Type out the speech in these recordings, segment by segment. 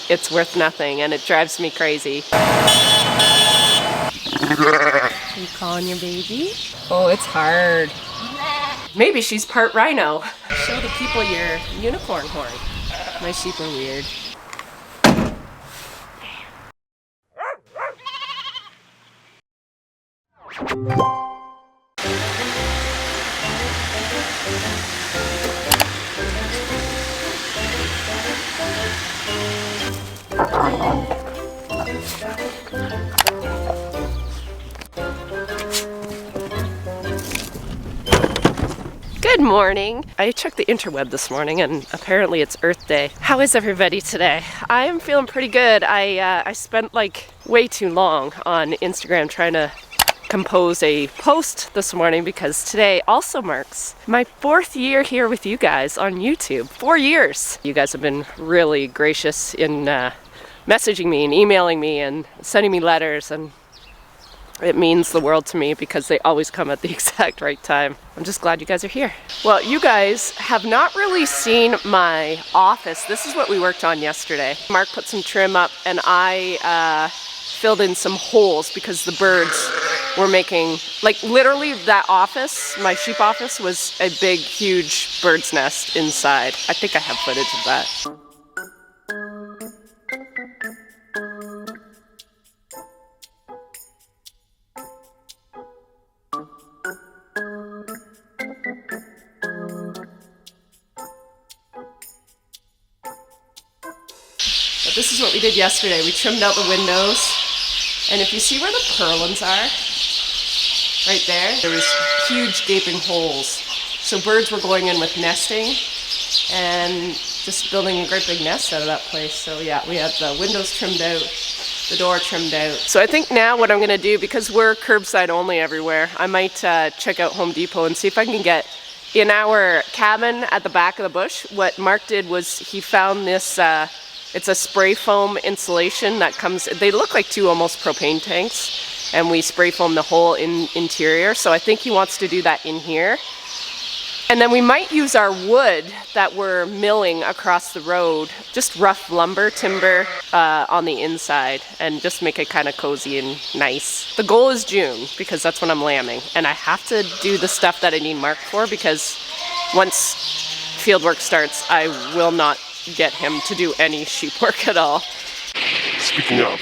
It's worth nothing and it drives me crazy. Are you calling your baby? Oh, it's hard. Maybe she's part rhino. Show the people your unicorn horn. My sheep are weird. Good morning. I checked the interweb this morning and apparently it's Earth Day. How is everybody today? I am feeling pretty good. I spent like way too long on Instagram trying to compose a post this morning because today also marks my 4th year here with you guys on YouTube. 4 years. You guys have been really gracious in messaging me and emailing me and sending me letters, and it means the world to me because they always come at the exact right time. I'm just glad you guys are here. Well, you guys have not really seen my office. This is what we worked on yesterday. Mark put some trim up and I filled in some holes because the birds were making, like literally that office, my sheep office, was a big, huge bird's nest inside. I think I have footage of that. But this is what we did yesterday. We trimmed out the windows, and if you see where the purlins are, right there was huge gaping holes. So birds were going in with nesting and just building a great big nest out of that place. So yeah, we had the windows trimmed out, the door trimmed out. So I think now what I'm gonna do, because we're curbside only everywhere, I might check out Home Depot and see if I can get, in our cabin at the back of the bush, what Mark did was he found this, it's a spray foam insulation that comes, they look like 2 almost propane tanks, and we spray foam the whole interior. So I think he wants to do that in here. And then we might use our wood that we're milling across the road, just rough lumber, timber on the inside, and just make it kind of cozy and nice. The goal is June, because that's when I'm lambing. And I have to do the stuff that I need Mark for, because once field work starts, I will not get him to do any sheep work at all. Speaking of.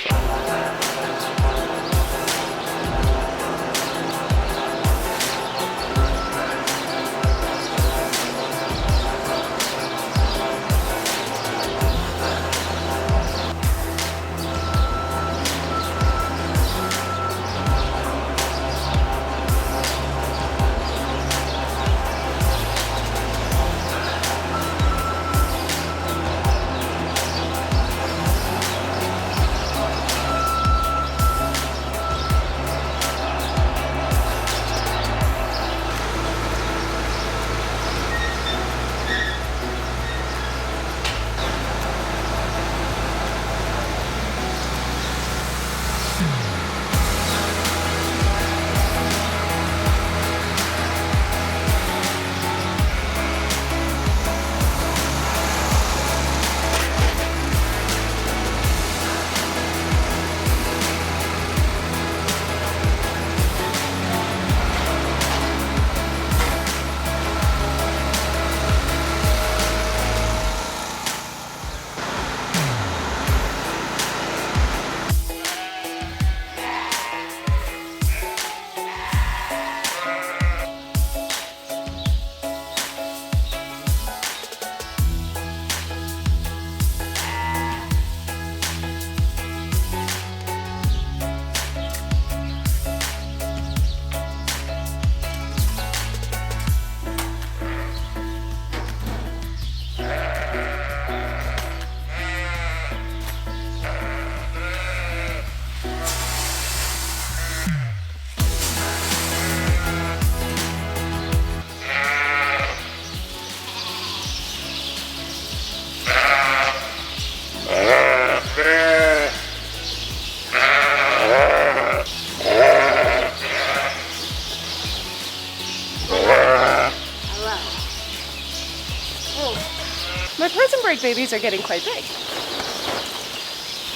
My prison break babies are getting quite big.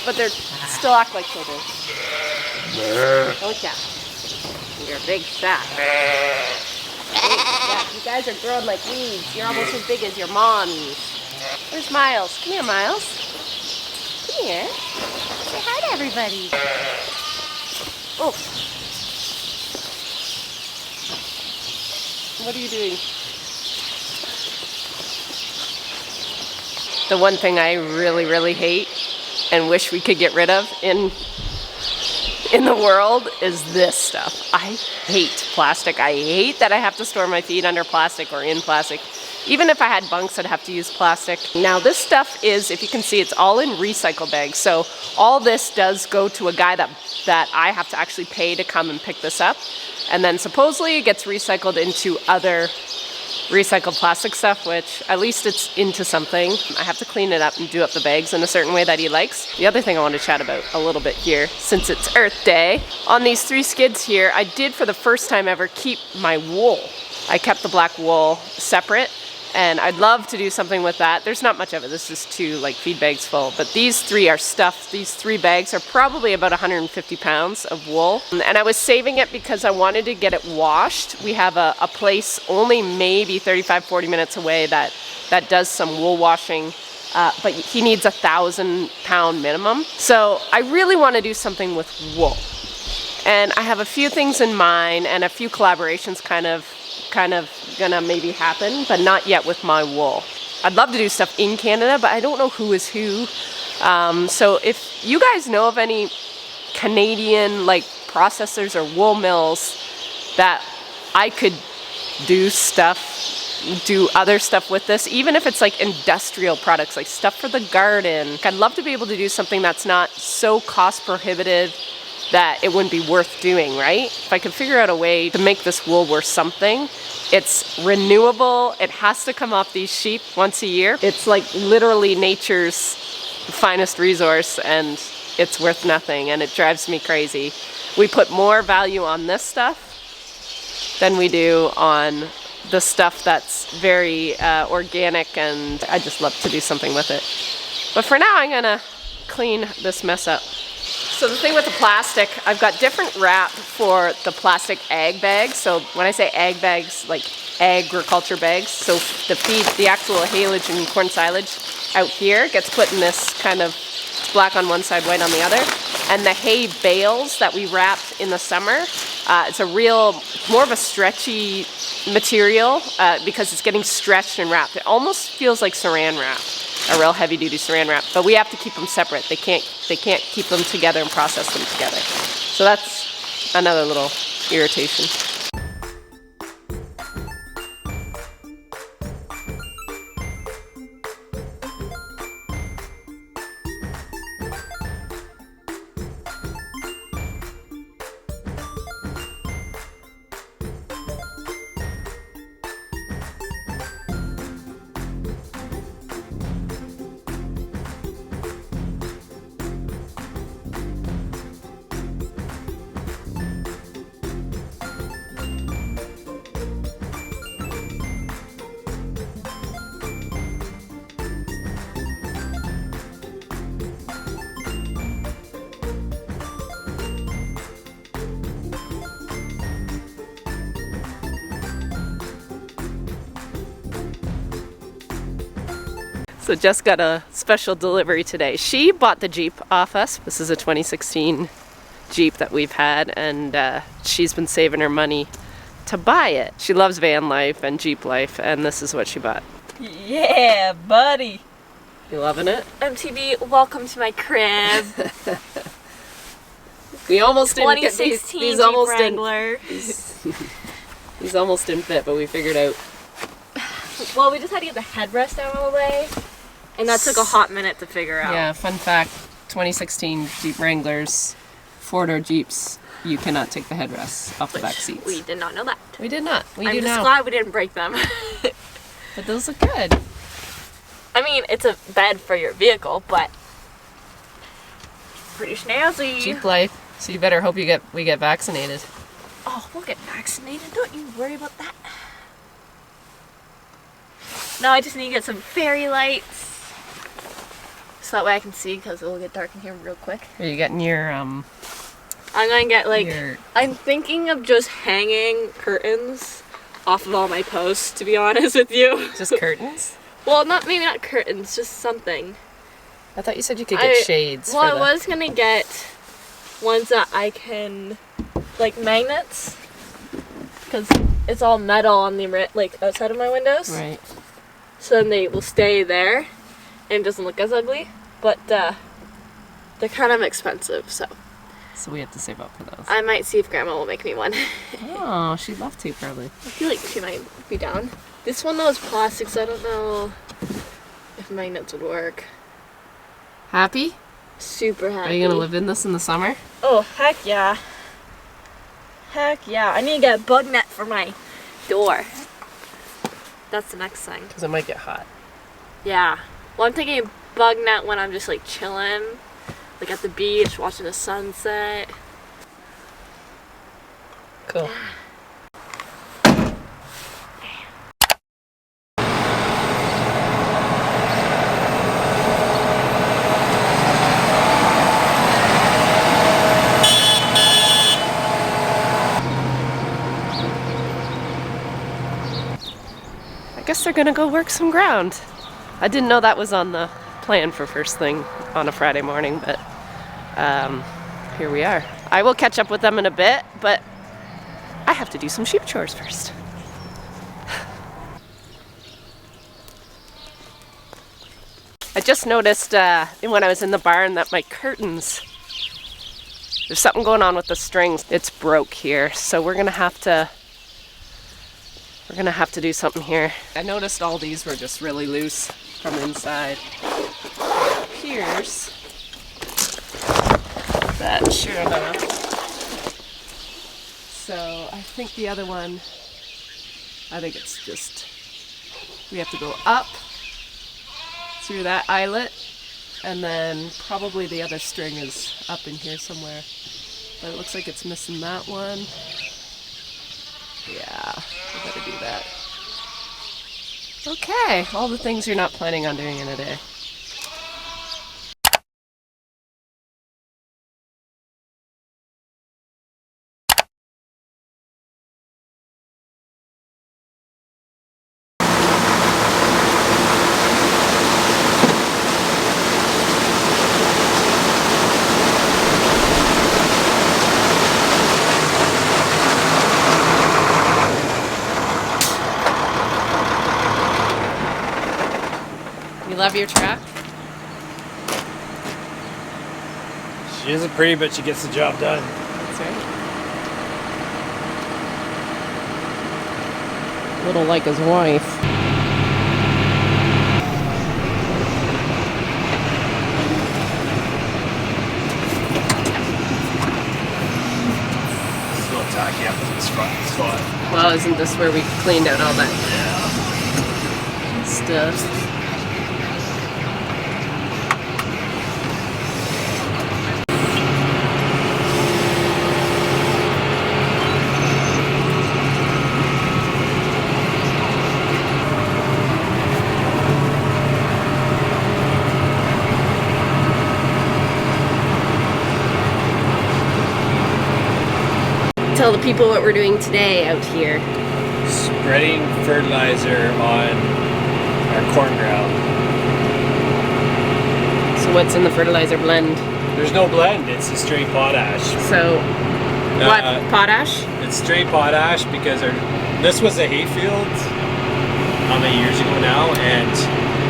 but they're still act like children. Don't ya? You're a big sack. You guys are growing like weeds. You're almost as big as your mommies. Where's Miles? Come here, Miles. Come here. Say hi to everybody. Oh. What are you doing? The one thing I really, really hate and wish we could get rid of in the world is this stuff. I hate plastic. I hate that I have to store my feed under plastic or in plastic. Even if I had bunks, I'd have to use plastic. Now this stuff is, if you can see, it's all in recycle bags. So all this does go to a guy that I have to actually pay to come and pick this up. And then supposedly it gets recycled into other recycled plastic stuff, which at least it's into something. I have to clean it up and do up the bags in a certain way that he likes. The other thing I want to chat about a little bit here, since it's Earth Day, on these 3 skids here, I did for the first time ever keep my wool. I kept the black wool separate, and I'd love to do something with that. There's not much of it. This is 2 like feed bags full, but these 3 are stuffed. These 3 bags are probably about 150 pounds of wool. And I was saving it because I wanted to get it washed. We have a place only maybe 35-40 minutes away that does some wool washing, but he needs 1,000 pound minimum. So I really want to do something with wool. And I have a few things in mind and a few collaborations kind of gonna maybe happen, but not yet with my wool. I'd love to do stuff in Canada, but I don't know who is who. So if you guys know of any Canadian like processors or wool mills that I could do other stuff with this, even if it's like industrial products, like stuff for the garden. I'd love to be able to do something that's not so cost prohibitive that it wouldn't be worth doing, right? If I could figure out a way to make this wool worth something, it's renewable, it has to come off these sheep once a year. It's like literally nature's finest resource, and it's worth nothing, and it drives me crazy. We put more value on this stuff than we do on the stuff that's very organic, and I just love to do something with it. But for now, I'm gonna clean this mess up. So the thing with the plastic, I've got different wrap for the plastic ag bags. So when I say ag bags, like agriculture bags, so the feed, the actual haylage and corn silage out here gets put in this kind of black on one side, white on the other. And the hay bales that we wrapped in the summer, it's a real, more of a stretchy material because it's getting stretched and wrapped. It almost feels like saran wrap, a real heavy duty saran wrap, but we have to keep them separate. They can't keep them together and process them together. So that's another little irritation. So Jess got a special delivery today. She bought the Jeep off us. This is a 2016 Jeep that we've had, and she's been saving her money to buy it. She loves van life and Jeep life, and this is what she bought. Yeah, buddy. You loving it? MTV, welcome to my crib. We almost didn't get 2016 these Jeep almost Wrangler. these almost didn't fit, but we figured out. Well, we just had to get the headrest out of the way, and that took a hot minute to figure out. Yeah, fun fact, 2016 Jeep Wranglers, 4-door Jeeps, you cannot take the headrests off the back seats. We did not know that. We did not. We do I'm just now. glad we didn't break them. But those look good. I mean, it's a bed for your vehicle, but pretty snazzy. Jeep life. So you better hope we get vaccinated. Oh, we'll get vaccinated. Don't you worry about that. No, I just need to get some fairy lights, So that way I can see, because it will get dark in here real quick. Are you getting your I'm gonna get like, I'm thinking of just hanging curtains off of all my posts, to be honest with you. just curtains? Well, maybe not curtains, just something. I thought you said you could get shades. Well, I was gonna get ones that I can, like magnets, because it's all metal on the like outside of my windows. Right. So then they will stay there, and it doesn't look as ugly. But they're kind of expensive, so we have to save up for those. I might see if Grandma will make me one. Oh, she'd love to, probably. I feel like she might be down. This one though is plastic, so I don't know if magnets would work. Happy? Super happy. Are you gonna live in this in the summer? Oh, heck yeah. Heck yeah. I need to get a bug net for my door. That's the next thing. Because it might get hot. Yeah. Well, I'm thinking a bug net when I'm just like chilling, like at the beach, watching the sunset. Cool. I guess they're gonna go work some ground. I didn't know that was on the plan for first thing on a Friday morning, but here we are. I will catch up with them in a bit, but I have to do some sheep chores first. I just noticed when I was in the barn that my curtains, there's something going on with the strings. It's broke here, so we're gonna have to do something here. I noticed all these were just really loose from inside. Here's that, sure enough. So I think the other one, I think it's just, we have to go up through that eyelet, and then probably the other string is up in here somewhere. But it looks like it's missing that one. Yeah, we better do that. Okay, all the things you're not planning on doing in a day. You love your truck? She isn't pretty, but she gets the job done. That's right. A little like his wife. Still tacky up in this front spot. Well, isn't this where we cleaned out all that stuff? Tell the people what we're doing today out here. Spreading fertilizer on our corn ground. So what's in the fertilizer blend? There's no blend, it's a straight potash. So, what, potash? It's straight potash because this was a hay field how many years ago now, and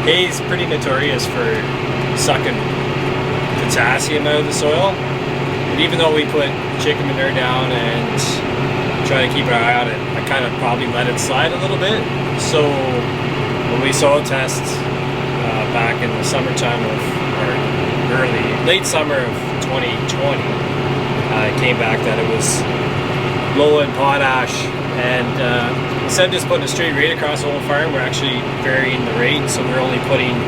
hay's pretty notorious for sucking potassium out of the soil. And even though we put chicken manure down and try to keep our eye on it, I kind of probably let it slide a little bit. So when we soil test back in the summertime or late summer of 2020, it came back that it was low in potash, and instead of just putting a straight rate across the whole farm, we're actually varying the rate, so we're only putting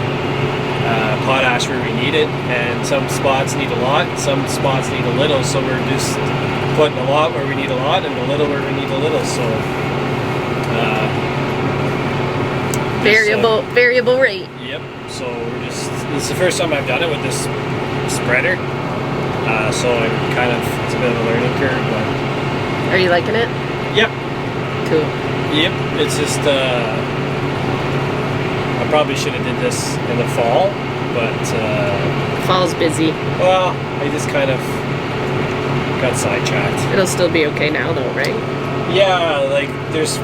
potash where we need it, and some spots need a lot, some spots need a little, so we're just putting a lot where we need a lot and a little where we need a little. So variable rate. Yep. Yep. So we're just. This is the first time I've done it with this spreader. So I'm kind of. It's a bit of a learning curve, but. Are you liking it? Yep. Cool. Yep. It's just. I probably should have did this in the fall, but. Fall's busy. Well, I just kind of got sidetracked. It'll still be okay now, though, right? Yeah, like there's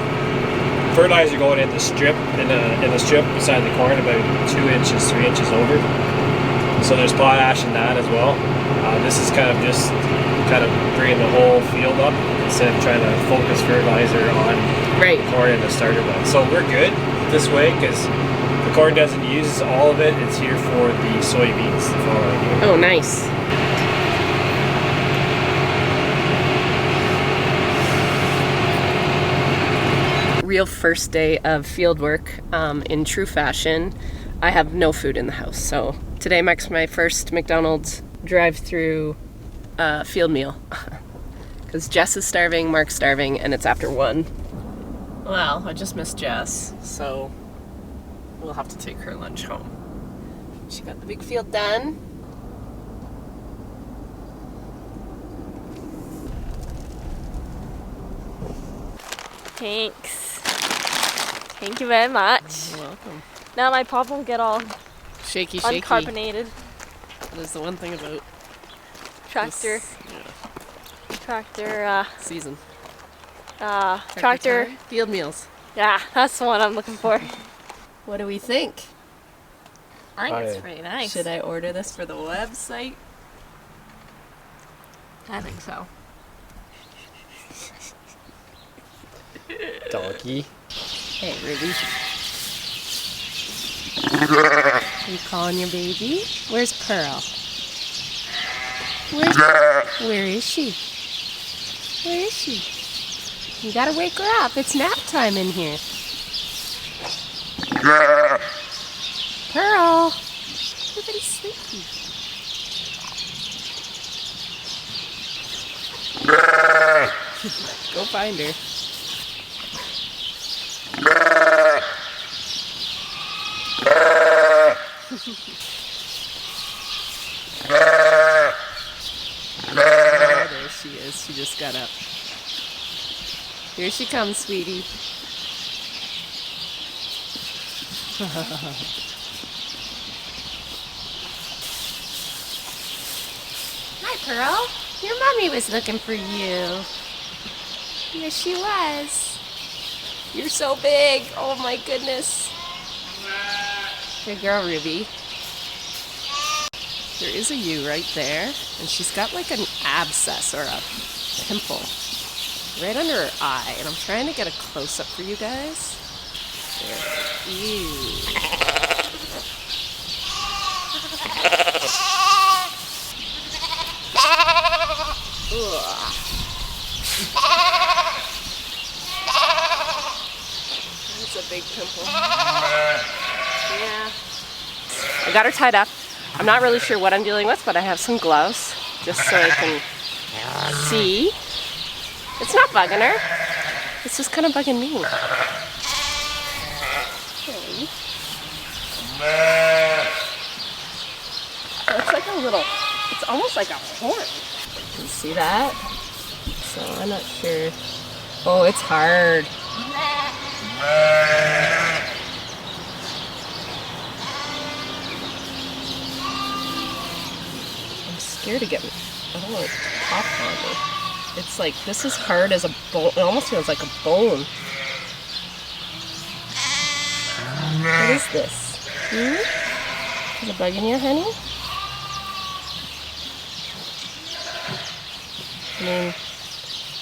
fertilizer going in the strip in the strip beside the corn, about 2 inches, 3 inches over. So there's potash in that as well. This is kind of just bringing the whole field up instead of trying to focus fertilizer on corn in the starter bed. So we're good this way because the corn doesn't use all of it. It's here for the soybeans the following year. Oh, nice. Real first day of field work in true fashion. I have no food in the house, so today marks my first McDonald's drive-through field meal. Because Jess is starving, Mark's starving, and it's after 1. Well, I just missed Jess, so we'll have to take her lunch home. She got the big field done. Thanks. Thank you very much. You're welcome. Now my pop won't get all Shaky. uncarbonated. That is the one thing about Tractor. this, season. Tractor. Field meals. Yeah, that's the one I'm looking for. What do we think? I think it's pretty nice. Should I order this for the website? I think so. Donkey. Hey, Ruby. Are you calling your baby? Where's Pearl? Where is she? Where is she? You gotta wake her up. It's nap time in here. Pearl! Everybody's sleepy. Go find her. Oh, there she is. She just got up. Here she comes, sweetie. Hi, Pearl. Your mommy was looking for you. Yes, she was. You're so big. Oh, my goodness. Good girl, Ruby. There is a U right there, and she's got like an abscess or a pimple right under her eye, and I'm trying to get a close-up for you guys. There. Ew. Ugh. That's a big pimple. Yeah. I got her tied up. I'm not really sure what I'm dealing with, but I have some gloves just so I can see. It's not bugging her. It's just kind of bugging me. Okay. It's like a little, it's almost like a horn. You see that? So I'm not sure. Oh, it's hard. I'm scared to get, I don't want to pop on it. It's like, this is hard as a bone. It almost feels like a bone. What is this? Is it bugging you, honey? I mean, I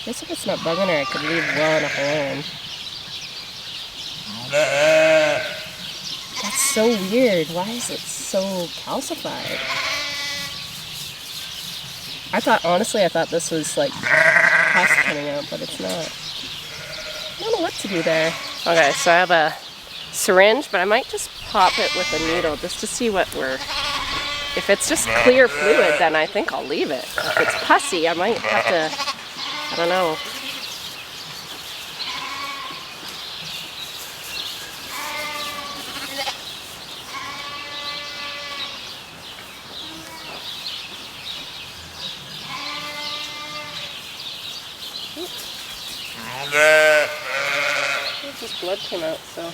guess if it's not bugging her, I could leave well enough alone. That's so weird. Why is it so calcified? Honestly, I thought this was like pus coming out, but it's not. I don't know what to do there. Okay, so I have a syringe, but I might just pop it with a needle just to see what we're... If it's just clear fluid, then I think I'll leave it. If it's pussy, I might have to... I don't know. Just blood came out, so.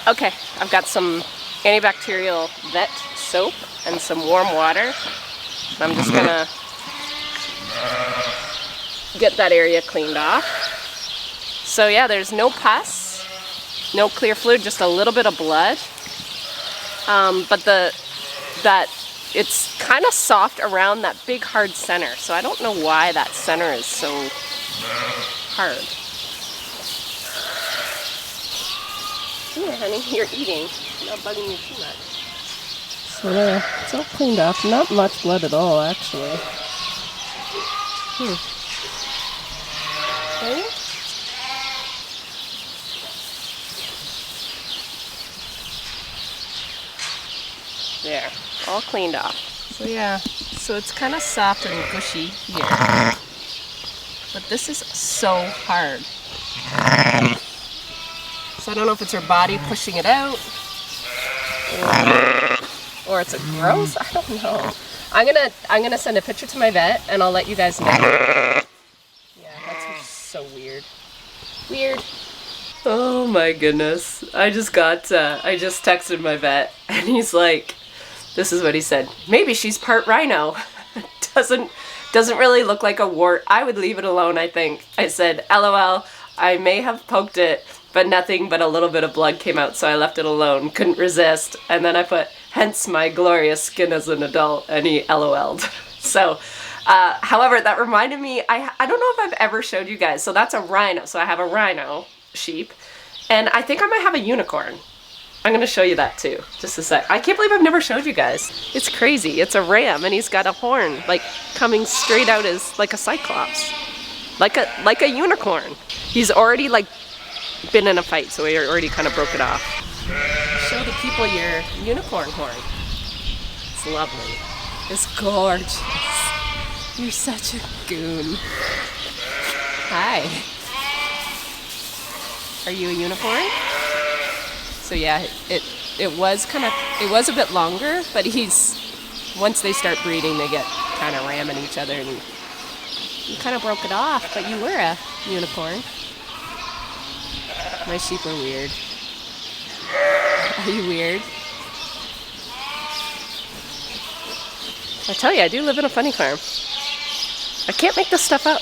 Okay, I've got some antibacterial vet soap and some warm water. I'm just gonna get that area cleaned off. So yeah, there's no pus, no clear fluid, just a little bit of blood. But it's kind of soft around that big hard center. So I don't know why that center is so hard. Here, honey, you're eating. Not bugging you too much. So there, it's all cleaned off. Not much blood at all, actually. Okay. There, all cleaned off. So yeah, so it's kind of soft and gushy here. But this is so hard. So I don't know if it's her body pushing it out, or it's a gross. I don't know. I'm gonna send a picture to my vet, and I'll let you guys know. Yeah, that's so weird. Weird. Oh my goodness! I just texted my vet, and he's like, "This is what he said. Maybe she's part rhino. Doesn't really look like a wart. I would leave it alone. I think." I said, "LOL. I may have poked it, but nothing but a little bit of blood came out, so I left it alone. Couldn't resist." And then I put, "Hence my glorious skin as an adult," and he LOL'd. So, however, that reminded me, I don't know if I've ever showed you guys. So that's a rhino. So I have a rhino sheep, and I think I might have a unicorn. I'm going to show you that too. Just a sec. I can't believe I've never showed you guys. It's crazy. It's a ram, and he's got a horn, like, coming straight out as, like a cyclops. Like a unicorn. He's already, like, been in a fight, so we already kind of broke it off. Show the people your unicorn horn. It's lovely. It's gorgeous. You're such a goon. Hi. Are you a unicorn? So yeah, it was a bit longer, but once they start breeding, they get kind of ramming each other, and you kind of broke it off, but you were a unicorn. My sheep are weird. Are you weird? I tell you, I do live in a funny farm. I can't make this stuff up.